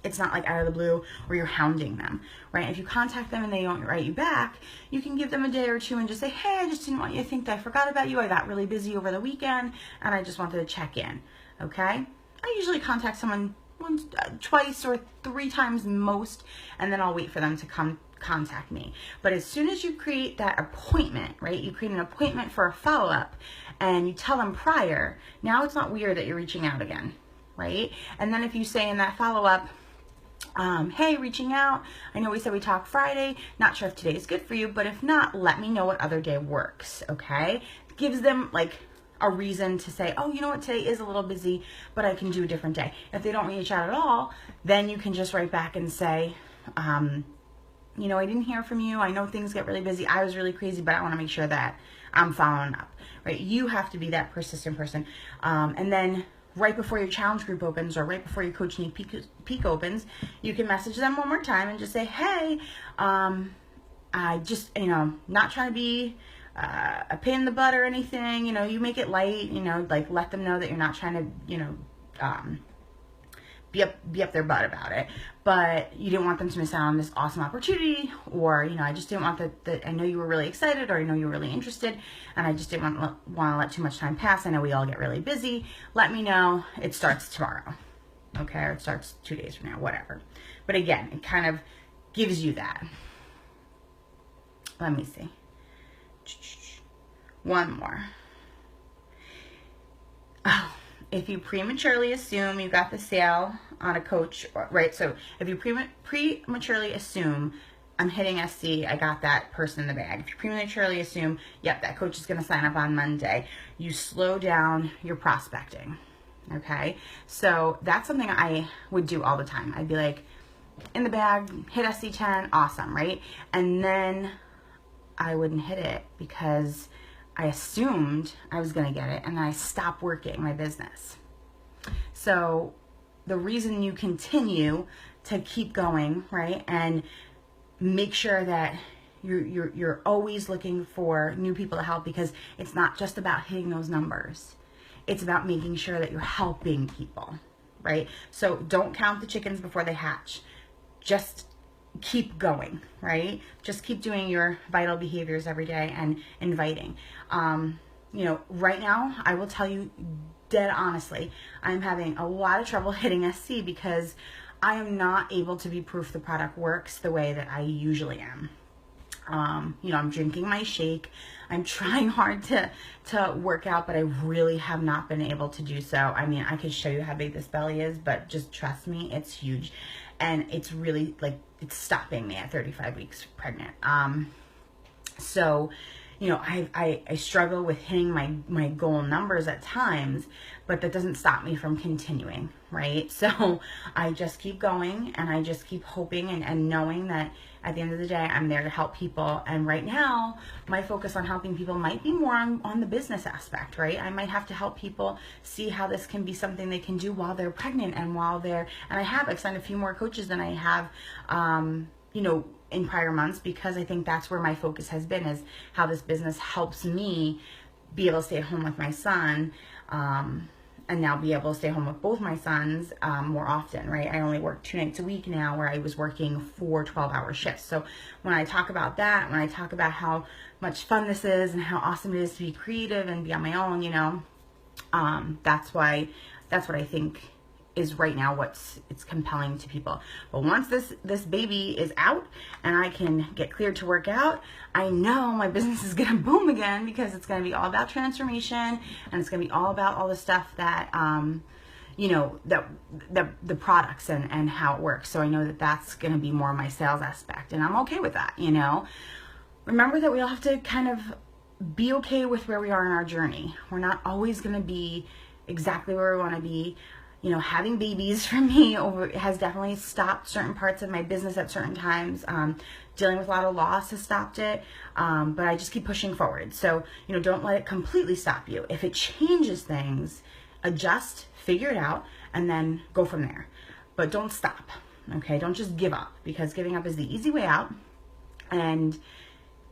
it's not like out of the blue or you're hounding them, right? If you contact them and they don't write you back, you can give them a day or two and just say, hey, I just didn't want you to think that I forgot about you. I got really busy over the weekend and I just wanted to check in, okay? I usually contact someone once, twice or 3 times most, and then I'll wait for them to come contact me. But as soon as you create that appointment, right? You create an appointment for a follow-up and you tell them prior, now it's not weird that you're reaching out again, right? And then if you say in that follow-up, hey, reaching out, I know we said we talk Friday, not sure if today is good for you, but if not, let me know what other day works, okay? Gives them like a reason to say, oh, you know what, today is a little busy, but I can do a different day. If they don't reach out at all, then you can just write back and say, I didn't hear from you. I know things get really busy. I was really crazy, but I want to make sure that I'm following up, right? You have to be that persistent person. And then right before your challenge group opens or right before your Coach Sneak Peek opens, you can message them one more time and just say, hey, I just, not trying to be a pain in the butt or anything. You make it light, like let them know that you're not trying to, be up their butt about it, but you didn't want them to miss out on this awesome opportunity, or I just didn't want that I know you were really excited, or I know you were really interested, and I just didn't want to let too much time pass. I know we all get really busy. Let me know. It starts tomorrow, okay, or it starts 2 days from now, whatever. But again, it kind of gives you that. Let me see. One more. Oh. If you prematurely assume you got the sale on a coach, right? So if you prematurely assume I'm hitting SC, I got that person in the bag. If you prematurely assume, yep, that coach is going to sign up on Monday, you slow down your prospecting, okay? So that's something I would do all the time. I'd be like, in the bag, hit SC10, awesome, right? And then I wouldn't hit it because I assumed I was going to get it, and then I stopped working my business. So the reason you continue to keep going, right, and make sure that you're always looking for new people to help, because it's not just about hitting those numbers. It's about making sure that you're helping people, right? So don't count the chickens before they hatch. Just keep going, right? Just keep doing your vital behaviors every day and inviting. Right now, I will tell you dead honestly, I'm having a lot of trouble hitting SC because I am not able to be proof the product works the way that I usually am. I'm drinking my shake. I'm trying hard to work out, but I really have not been able to do so. I mean, I could show you how big this belly is, but just trust me, it's huge. And it's really like, it's stopping me at 35 weeks pregnant. So, I struggle with hitting my goal numbers at times, but that doesn't stop me from continuing, right? So I just keep going, and I just keep hoping and knowing that at the end of the day, I'm there to help people. And right now, my focus on helping people might be more on the business aspect, right? I might have to help people see how this can be something they can do while they're pregnant and I've signed a few more coaches than I have, in prior months, because I think that's where my focus has been, is how this business helps me be able to stay at home with my son, and now be able to stay home with both my sons more often, right? I only work 2 nights a week now, where I was working 4 12-hour shifts. So when I talk about that, when I talk about how much fun this is and how awesome it is to be creative and be on my own, that's what I think is right now it's compelling to people. But once this baby is out and I can get cleared to work out, I know my business is gonna boom again, because it's gonna be all about transformation, and it's gonna be all about all the stuff that the products and how it works. So I know that that's gonna be more my sales aspect, and I'm okay with that. Remember that we all have to kind of be okay with where we are in our journey. We're not always gonna be exactly where we want to be. Having babies for me has definitely stopped certain parts of my business at certain times. Dealing with a lot of loss has stopped it, but I just keep pushing forward. So, don't let it completely stop you. If it changes things, adjust, figure it out, and then go from there. But don't stop, okay? Don't just give up, because giving up is the easy way out. And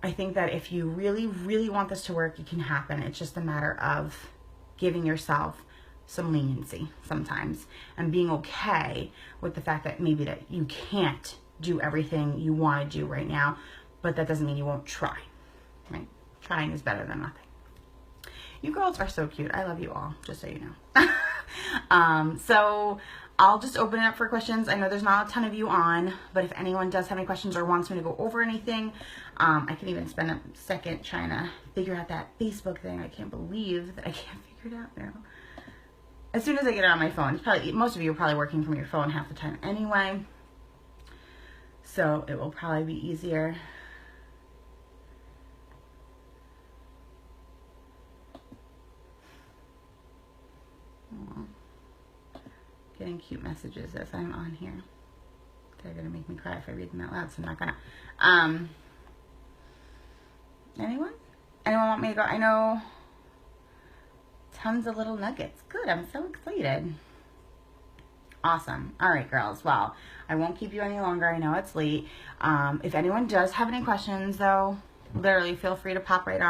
I think that if you really, really want this to work, it can happen. It's just a matter of giving yourself some leniency sometimes, and being okay with the fact that maybe that you can't do everything you want to do right now, but that doesn't mean you won't try, right? Trying is better than nothing. You girls are so cute. I love you all, just so you know. So I'll just open it up for questions. I know there's not a ton of you on, but if anyone does have any questions or wants me to go over anything, I can even spend a second trying to figure out that Facebook thing. I can't believe that I can't figure it out now. As soon as I get it on my phone, most of you are probably working from your phone half the time anyway, so it will probably be easier. Aww. Getting cute messages as I'm on here. They're gonna make me cry if I read them out loud, so I'm not gonna. Anyone want me to go? I know tons of little nuggets. Good, I'm so excited. Awesome. All right, girls. Well, I won't keep you any longer. I know it's late. If anyone does have any questions, though, literally feel free to pop right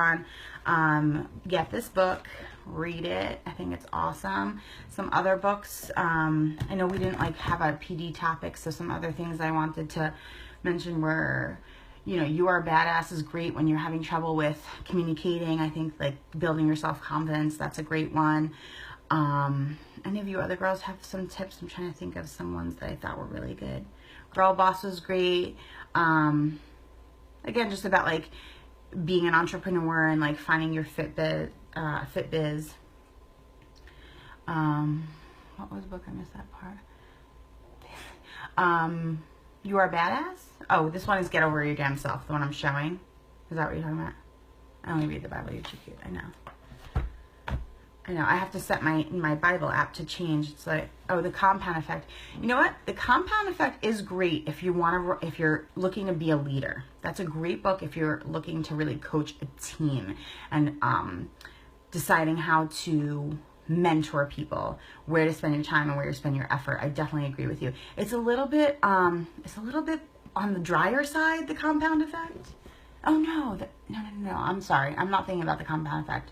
on. Get this book, read it. I think it's awesome. Some other books. I know we didn't have a PD topic, so some other things I wanted to mention were, You Are Badass is great when you're having trouble with communicating. I think building your self-confidence, that's a great one. Any of you other girls have some tips? I'm trying to think of some ones that I thought were really good. Girl Boss was great. Again, just about being an entrepreneur and finding your fit biz. What was the book? I missed that part. You Are Badass? Oh, this one is Get Over Your Damn Self, the one I'm showing. Is that what you're talking about? I only read the Bible. You're too cute. I know. I have to set my Bible app to change. It's the Compound Effect. You know what? The Compound Effect is great if you're looking to be a leader. That's a great book if you're looking to really coach a team and deciding how to mentor people, where to spend your time and where to spend your effort. I definitely agree with you. It's a little bit on the drier side, the Compound Effect. Oh no, no. I'm sorry. I'm not thinking about the Compound Effect.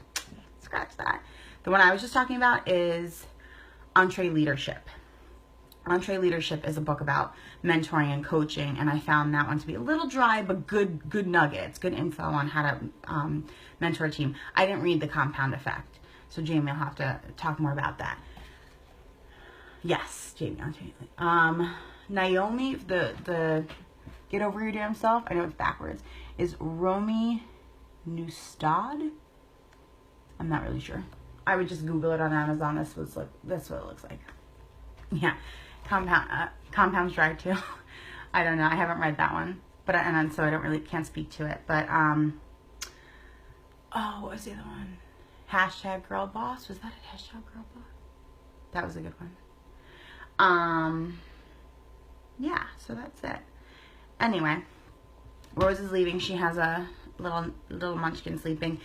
Scratch that. The one I was just talking about is EntreLeadership. EntreLeadership is a book about mentoring and coaching, and I found that one to be a little dry, but good nuggets, good info on how to mentor a team. I didn't read the Compound Effect, so Jamie will have to talk more about that. Yes, Jamie. Naomi, the Get Over Your Damn Self, I know it's backwards, is Romy Newstad. I'm not really sure. I would just Google it on Amazon. That's what it looks like. Yeah, Compounds Dry too. I don't know. I haven't read that one, but so I can't speak to it. But what was the other one? Hashtag Girl Boss. Was that a hashtag Girl Boss? That was a good one. Yeah. So that's it. Anyway, Rose is leaving. She has a little munchkin sleeping.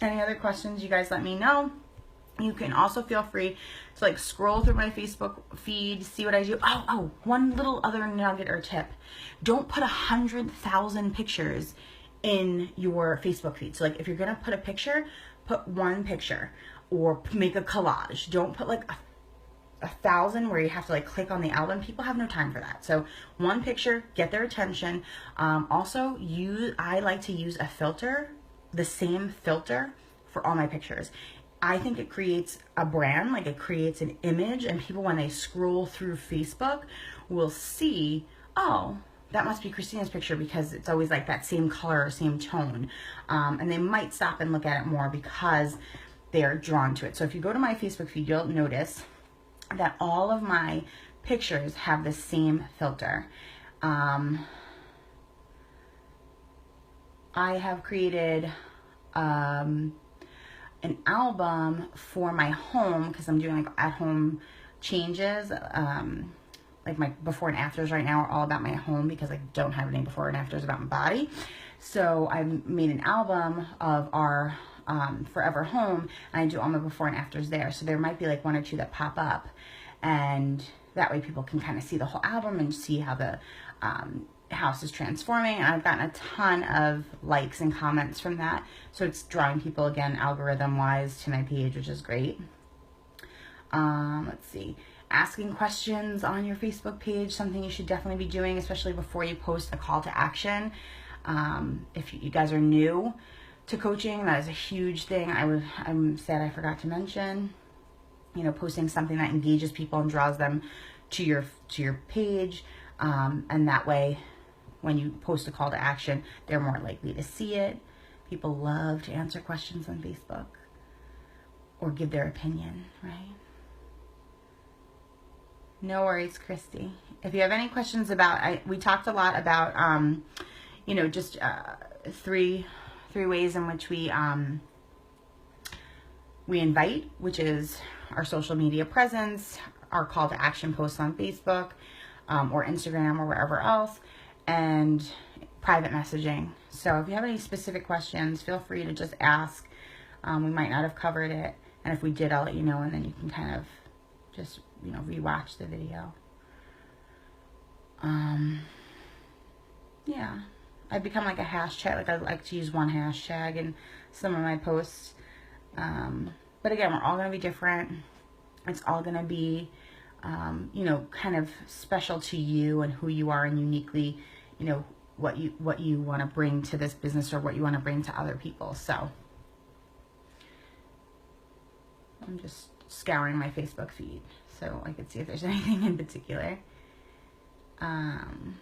Any other questions, you guys let me know. You can also feel free to like scroll through my Facebook feed, see what I do. Oh, one little other nugget or tip. Don't put 100,000 pictures in your Facebook feed. So like if you're going to put a picture, put one picture or make a collage. Don't put like 1,000 where you have to like click on the album. People have no time for that. So one picture, get their attention. Also, I like to use a filter, the same filter for all my pictures. I think it creates a brand, like it creates an image, and people when they scroll through Facebook will see, oh, that must be Christina's picture because it's always like that same color or same tone. And they might stop and look at it more because they're drawn to it. So if you go to my Facebook feed, you'll notice that all of my pictures have the same filter. I have created an album for my home because I'm doing like at home changes. Like my before and afters right now are all about my home because I don't have any before and afters about my body. So I made an album of our forever home, and I do all my before and afters there. So there might be like one or two that pop up, and that way people can kind of see the whole album and see how the house is transforming. And I've gotten a ton of likes and comments from that, so it's drawing people again algorithm wise to my page, which is great. Let's see, asking questions on your Facebook page, something you should definitely be doing, especially before you post a call to action. If you guys are new to coaching, that is a huge thing. I'm sad I forgot to mention, posting something that engages people and draws them to your page, and that way when you post a call to action, they're more likely to see it. People love to answer questions on Facebook or give their opinion, right? No worries, Christy. If you have any questions about, we talked a lot about, just three ways in which we invite, which is our social media presence, our call to action posts on Facebook, or Instagram or wherever else, and private messaging. So if you have any specific questions, feel free to just ask. We might not have covered it, and if we did, I'll let you know, and then you can kind of just, rewatch the video. Yeah, I've become like a hashtag, like I like to use one hashtag in some of my posts. But again, we're all going to be different. It's all going to be, kind of special to you and who you are, and uniquely, what you want to bring to this business or what you want to bring to other people. So I'm just scouring my Facebook feed so I could see if there's anything in particular. And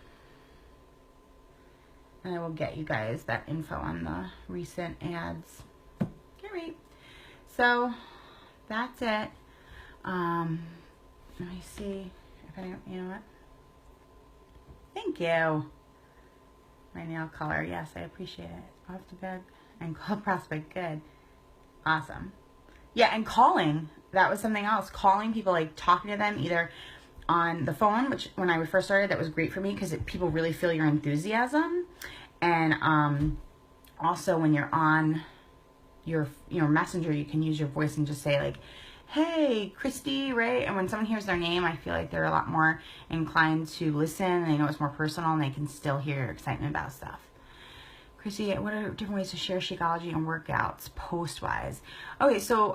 I will get you guys that info on the recent ads. All right. So that's it. Let me see if anyone, you know what? Thank you. My nail color, yes, I appreciate it. Off to bed and call prospect, good. Awesome. Yeah, and calling, that was something else. Calling people, like talking to them either on the phone, which when I first started, that was great for me because people really feel your enthusiasm. And also when you're on your messenger, you can use your voice and just say like, hey, Christy, Ray. And when someone hears their name, I feel like they're a lot more inclined to listen, and they know it's more personal, and they can still hear your excitement about stuff. Christy, what are different ways to share Shakeology and workouts post-wise? Okay, so,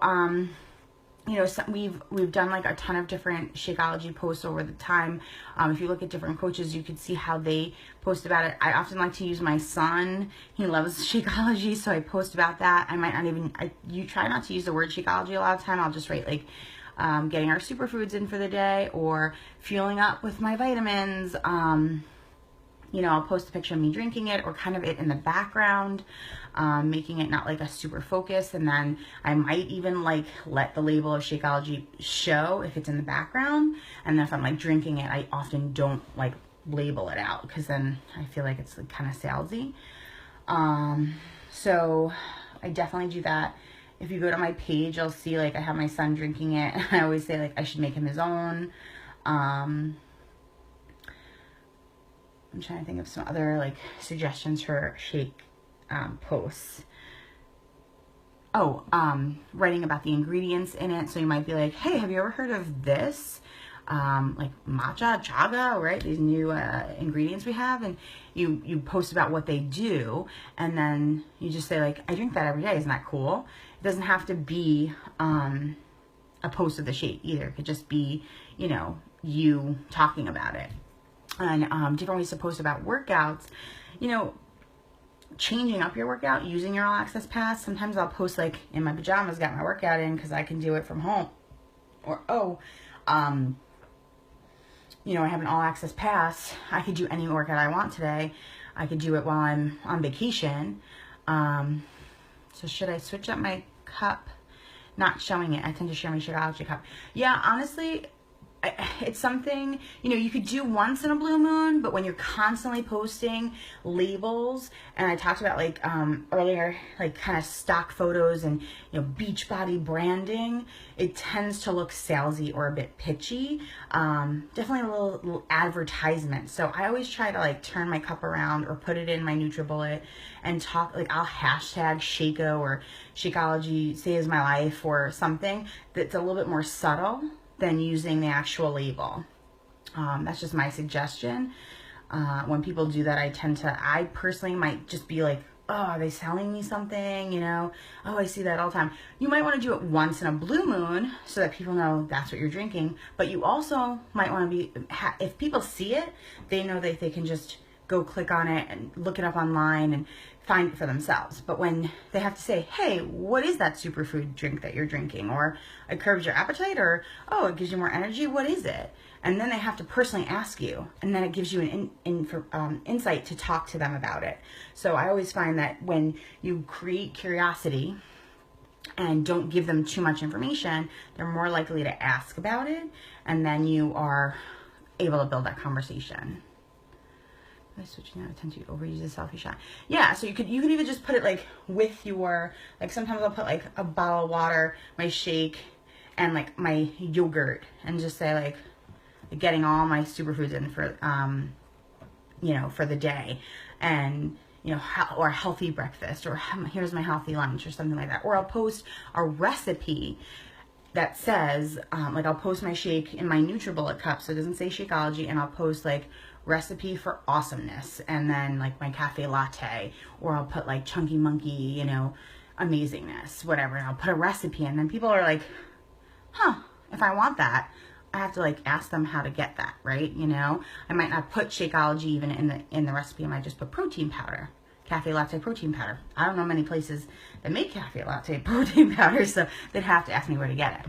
we've done like a ton of different Shakeology posts over the time. If you look at different coaches, you could see how they post about it. I often like to use my son. He loves Shakeology, so I post about that. I might not even, you try not to use the word Shakeology a lot of the time. I'll just write like getting our superfoods in for the day, or fueling up with my vitamins, You know, I'll post a picture of me drinking it or kind of it in the background, making it not like a super focus. And then I might even like let the label of Shakeology show if it's in the background. And then if I'm like drinking it, I often don't like label it out because then I feel like it's like kind of salesy. So I definitely do that. If you go to my page, you'll see like I have my son drinking it. I always say like I should make him his own. I'm trying to think of some other like suggestions for shake posts. Oh, writing about the ingredients in it. So you might be like, hey, have you ever heard of this? Like matcha, chaga, right? These new ingredients we have, and you post about what they do, and then you just say like, I drink that every day. Isn't that cool? It doesn't have to be a post of the shake either. It could just be, you know, you talking about it. And different ways to post about workouts. You know, changing up your workout, using your All Access Pass. Sometimes I'll post like in my pajamas, got my workout in because I can do it from home. Or, you know, I have an All Access Pass. I could do any workout I want today. I could do it while I'm on vacation. So should I switch up my cup? Not showing it. I tend to share my Shakeology cup. Yeah, honestly, it's something, you know, you could do once in a blue moon, but when you're constantly posting labels, and I talked about like earlier, like kind of stock photos and, you know, beach body branding, it tends to look salesy or a bit pitchy. Definitely a little advertisement. So I always try to like turn my cup around or put it in my NutriBullet and talk, like I'll hashtag Shako or Shakeology saves my life or something that's a little bit more subtle than using the actual label. That's just my suggestion. When people do that, I personally might just be like, oh, are they selling me something? You know, oh, I see that all the time. You might want to do it once in a blue moon so that people know that's what you're drinking. But you also might want to be, if people see it, they know that they can just go click on it and look it up online and find it for themselves. But when they have to say, hey, what is that superfood drink that you're drinking? Or it curbs your appetite, or, oh, it gives you more energy. What is it? And then they have to personally ask you, and then it gives you an insight to talk to them about it. So I always find that when you create curiosity and don't give them too much information, they're more likely to ask about it, and then you are able to build that conversation. I switching out, I tend to overuse the selfie shot. Yeah, so you could even just put it like with your, like sometimes I'll put like a bottle of water, my shake, and like my yogurt, and just say like getting all my superfoods in for you know, for the day, and you know, or a healthy breakfast, or here's my healthy lunch, or something like that. Or I'll post a recipe that says like I'll post my shake in my NutriBullet cup, so it doesn't say Shakeology, and I'll post like recipe for awesomeness, and then like my cafe latte, or I'll put like chunky monkey, you know, amazingness, whatever, and I'll put a recipe, and then people are like, huh, if I want that, I have to like ask them how to get that, right? You know, I might not put Shakeology even in the recipe. I might just put protein powder, cafe latte protein powder. I don't know many places that make cafe latte protein powder, so they'd have to ask me where to get it.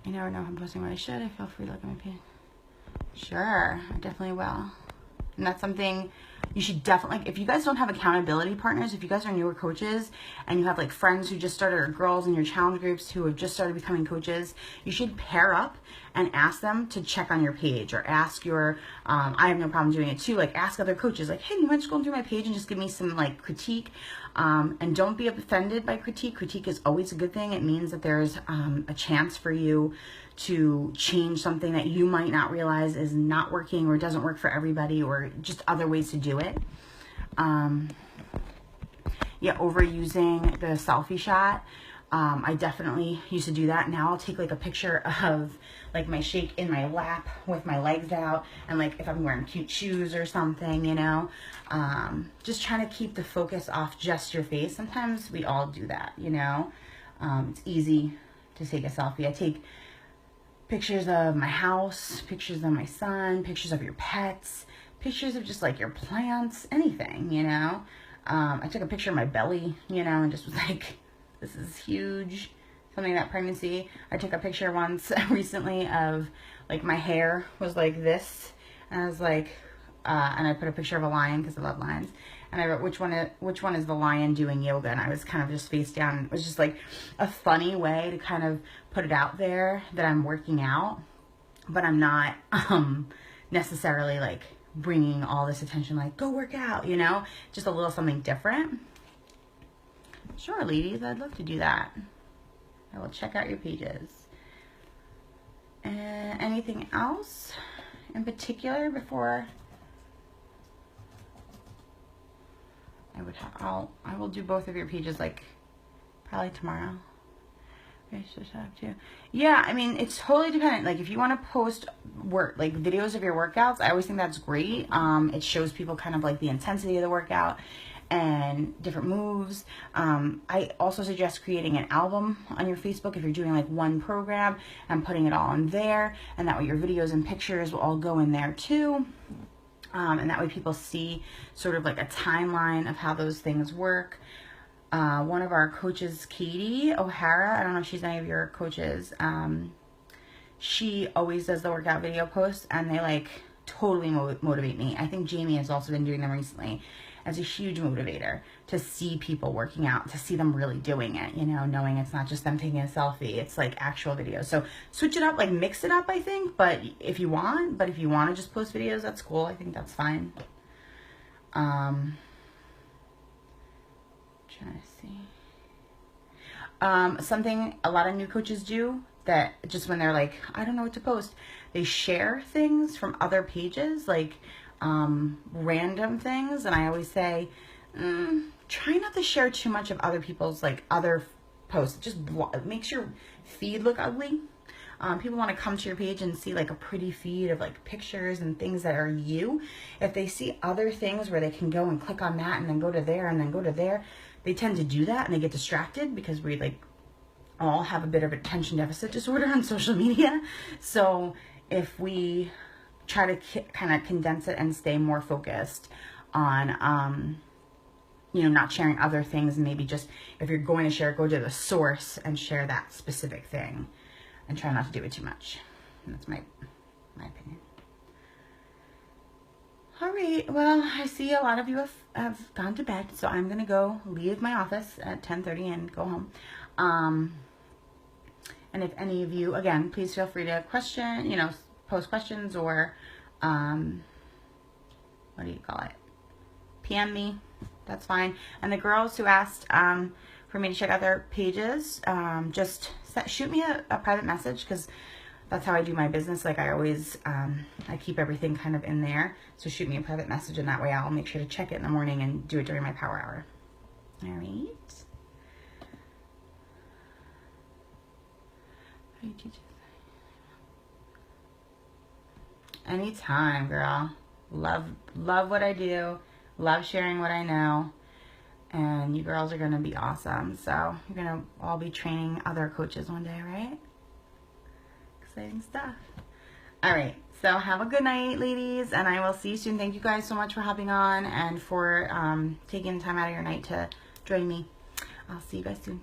I never know if I'm posting what I should. I feel free to look at my page. Sure, I definitely will. And that's something you should definitely, if you guys don't have accountability partners, if you guys are newer coaches and you have like friends who just started, or girls in your challenge groups who have just started becoming coaches, you should pair up and ask them to check on your page, or ask your, I have no problem doing it too, like ask other coaches, like, hey, do you mind scrolling through my page and just give me some like critique? And don't be offended by critique. Critique is always a good thing. It means that there's a chance for you to change something that you might not realize is not working, or doesn't work for everybody, or just other ways to do it. Yeah, overusing the selfie shot. I definitely used to do that. Now I'll take like a picture of like my shake in my lap with my legs out, and like if I'm wearing cute shoes or something, you know, just trying to keep the focus off just your face. Sometimes we all do that, you know. It's easy to take a selfie. I take pictures of my house, pictures of my son, pictures of your pets, pictures of just like your plants, anything, you know. I took a picture of my belly, you know, and just was like, this is huge, something about pregnancy. I took a picture once recently of like my hair was like this, and I was like, and I put a picture of a lion because I love lions. And I wrote, which one is the lion doing yoga? And I was kind of just face down. It was just like a funny way to kind of put it out there that I'm working out, but I'm not necessarily like bringing all this attention, like, go work out, you know, just a little something different. Sure, ladies, I'd love to do that. I will check out your pages. Anything else in particular before I will do both of your pages like probably tomorrow. Yeah, I mean, it's totally dependent. Like if you want to post like videos of your workouts, I always think that's great. It shows people kind of like the intensity of the workout and different moves. I also suggest creating an album on your Facebook if you're doing like one program and putting it all in there, and that way your videos and pictures will all go in there too. And that way people see sort of like a timeline of how those things work. One of our coaches, Katie O'Hara, I don't know if she's any of your coaches, she always does the workout video posts, and they like totally motivate me. I think Jamie has also been doing them recently as a huge motivator to see people working out, to see them really doing it, you know, knowing it's not just them taking a selfie, it's like actual videos. So switch it up, like mix it up, I think, but if you want to just post videos, that's cool. I think that's fine. Trying to see. Something a lot of new coaches do, that just when they're like, I don't know what to post, they share things from other pages, like random things. And I always say, try not to share too much of other people's like other posts. It just makes your feed look ugly. People want to come to your page and see like a pretty feed of like pictures and things that are you. If they see other things where they can go and click on that and then go to there and then go to there, they tend to do that and they get distracted, because we like all have a bit of attention deficit disorder on social media. So if we try to kind of condense it and stay more focused on, you know, not sharing other things, and maybe just, if you're going to share, go to the source and share that specific thing, and try not to do it too much. And that's my opinion. All right, well, I see a lot of you have gone to bed, so I'm going to go leave my office at 10:30 and go home. And if any of you, again, please feel free to question, you know, post questions, or, what do you call it? PM me. That's fine. And the girls who asked for me to check out their pages, just shoot me a private message, because that's how I do my business. Like I always, I keep everything kind of in there. So shoot me a private message, and that way I'll make sure to check it in the morning and do it during my power hour. All right. Anytime, girl. Love what I do. Love sharing what I know. And you girls are going to be awesome. So you're going to all be training other coaches one day, right? Exciting stuff. All right. So have a good night, ladies. And I will see you soon. Thank you guys so much for hopping on and for taking time out of your night to join me. I'll see you guys soon.